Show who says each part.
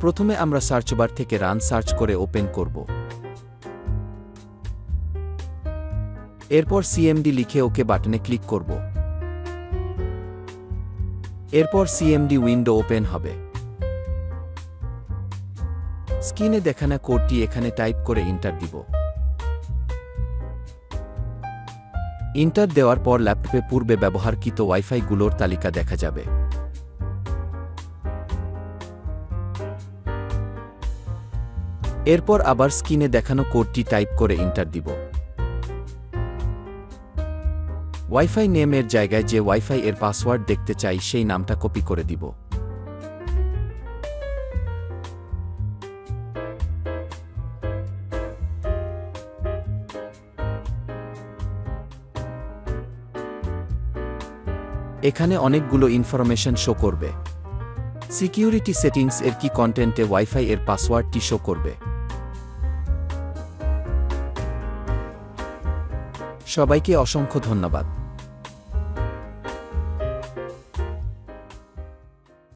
Speaker 1: প্রথমে আমরা search bar থেকে রান সার্চ করে ওপেন করব। এরপর সিএমডি লিখে ওকে বাটনে ক্লিক করব। এরপর সিএমডি উইন্ডো ওপেন হবে। স্ক্রিনে দেখানো কোডটি এখানে টাইপ করে এন্টার দিব। এন্টার দেওয়ার পর ল্যাপটপে পূর্বে ব্যবহারকৃত ওয়াইফাইগুলোর তালিকা দেখা যাবে। এরপর আবার স্ক্রিনে দেখানো কোডটি টাইপ করে এন্টার দিব। ওয়াইফাই নেমের জায়গায় যে ওয়াইফাই এর পাসওয়ার্ড দেখতে চাই সেই নামটা কপি করে দিব। এখানে অনেকগুলো ইনফরমেশন শো করবে। সিকিউরিটি সেটিংস এর কি কন্টেন্টে ওয়াইফাই এর পাসওয়ার্ডটি শো করবে। সবাইকে অসংখ্য ধন্যবাদ।